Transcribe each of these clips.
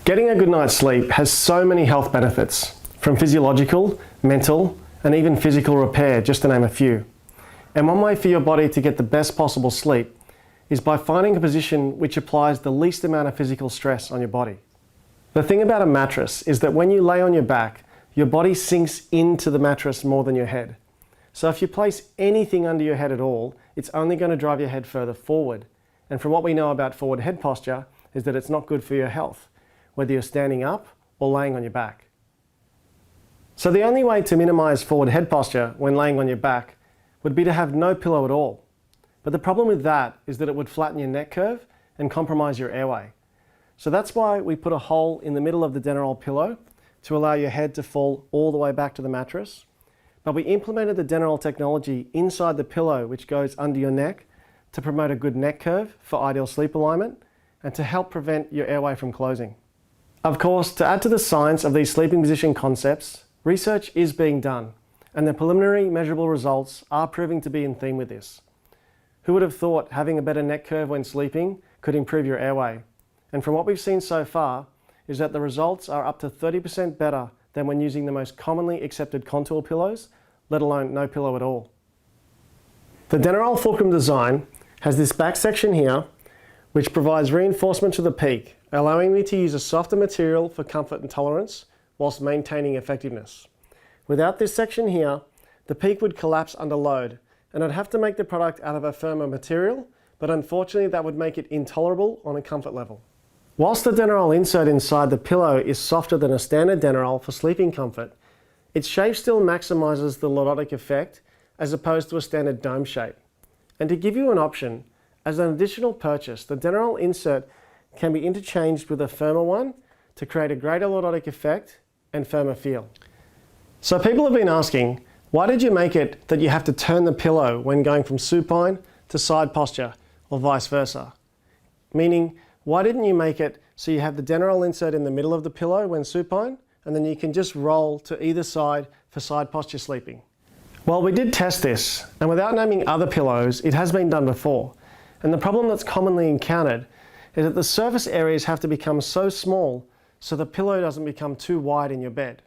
Getting a good night's sleep has so many health benefits, from physiological, mental, and even physical repair, just to name a few. And one way for your body to get the best possible sleep is by finding a position which applies the least amount of physical stress on your body. The thing about a mattress is that when you lay on your back, your body sinks into the mattress more than your head. So if you place anything under your head at all, it's only going to drive your head further forward. And from what we know about forward head posture is that it's not good for your health, whether you're standing up or laying on your back. So the only way to minimize forward head posture when laying on your back would be to have no pillow at all. But the problem with that is that it would flatten your neck curve and compromise your airway. So that's why we put a hole in the middle of the Denneroll pillow to allow your head to fall all the way back to the mattress. But we implemented the Denneroll technology inside the pillow, which goes under your neck, to promote a good neck curve for ideal sleep alignment and to help prevent your airway from closing. Of course, to add to the science of these sleeping position concepts, research is being done, and the preliminary measurable results are proving to be in theme with this. Who would have thought having a better neck curve when sleeping could improve your airway? And from what we've seen so far, is that the results are up to 30% better than when using the most commonly accepted contour pillows, let alone no pillow at all. The Denneroll fulcrum design has this back section here, which provides reinforcement to the peak, allowing me to use a softer material for comfort and tolerance whilst maintaining effectiveness. Without this section here, the peak would collapse under load, and I'd have to make the product out of a firmer material, but unfortunately that would make it intolerable on a comfort level. Whilst the Denneroll insert inside the pillow is softer than a standard Denneroll for sleeping comfort, its shape still maximizes the lordotic effect as opposed to a standard dome shape. And to give you an option, as an additional purchase, the Denneroll insert can be interchanged with a firmer one to create a greater lordotic effect and firmer feel. So people have been asking, why did you make it that you have to turn the pillow when going from supine to side posture or vice versa? Meaning, why didn't you make it so you have the Denneroll insert in the middle of the pillow when supine, and then you can just roll to either side for side posture sleeping? Well, we did test this, and without naming other pillows, it has been done before. And the problem that's commonly encountered is that the surface areas have to become so small so the pillow doesn't become too wide in your bed.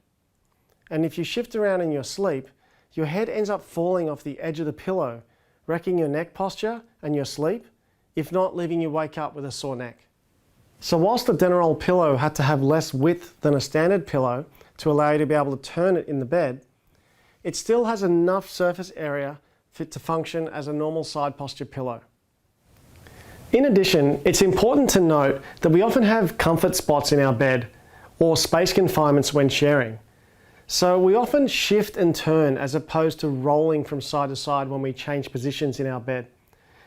And if you shift around in your sleep, your head ends up falling off the edge of the pillow, wrecking your neck posture and your sleep, if not leaving you wake up with a sore neck. So whilst the Denneroll pillow had to have less width than a standard pillow to allow you to be able to turn it in the bed, it still has enough surface area fit to function as a normal side posture pillow. In addition, it's important to note that we often have comfort spots in our bed or space confinements when sharing. So we often shift and turn as opposed to rolling from side to side when we change positions in our bed.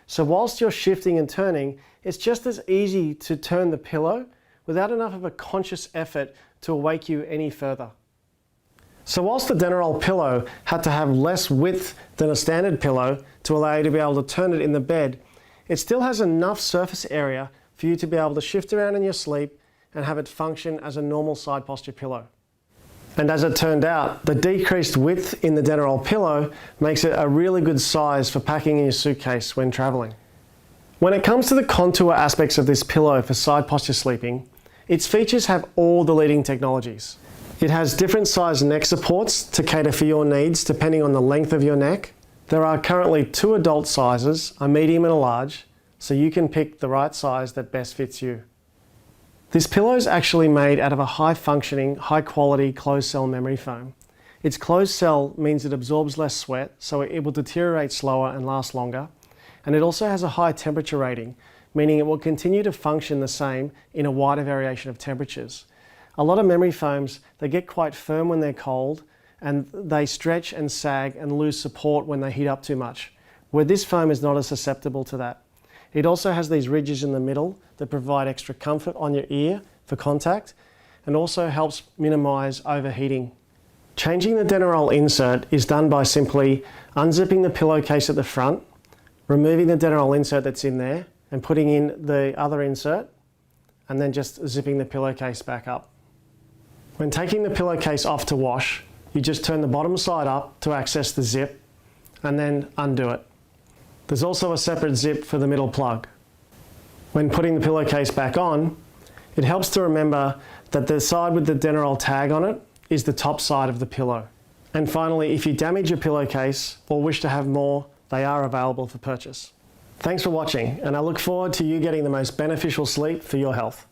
So whilst you're shifting and turning, it's just as easy to turn the pillow without enough of a conscious effort to awake you any further. So whilst the Denneroll pillow had to have less width than a standard pillow to allow you to be able to turn it in the bed, it still has enough surface area for you to be able to shift around in your sleep and have it function as a normal side posture pillow. And as it turned out, the decreased width in the Denneroll pillow makes it a really good size for packing in your suitcase when traveling. When it comes to the contour aspects of this pillow for side posture sleeping, its features have all the leading technologies. It has different size neck supports to cater for your needs depending on the length of your neck. There are currently 2 adult sizes, a medium and a large, so you can pick the right size that best fits you. This pillow is actually made out of a high-functioning, high-quality closed-cell memory foam. Its closed cell means it absorbs less sweat, so it will deteriorate slower and last longer. And it also has a high temperature rating, meaning it will continue to function the same in a wider variation of temperatures. A lot of memory foams, they get quite firm when they're cold, and they stretch and sag and lose support when they heat up too much, where this foam is not as susceptible to that. It also has these ridges in the middle that provide extra comfort on your ear for contact and also helps minimize overheating. Changing the Denneroll insert is done by simply unzipping the pillowcase at the front, removing the Denneroll insert that's in there and putting in the other insert, and then just zipping the pillowcase back up. When taking the pillowcase off to wash, you just turn the bottom side up to access the zip and then undo it. There's also a separate zip for the middle plug. When putting the pillowcase back on, It helps to remember that the side with the Denneroll tag on it is the top side of the pillow. And finally, if you damage your pillowcase or wish to have more, they are available for purchase. Thanks for watching, and I look forward to you getting the most beneficial sleep for your health.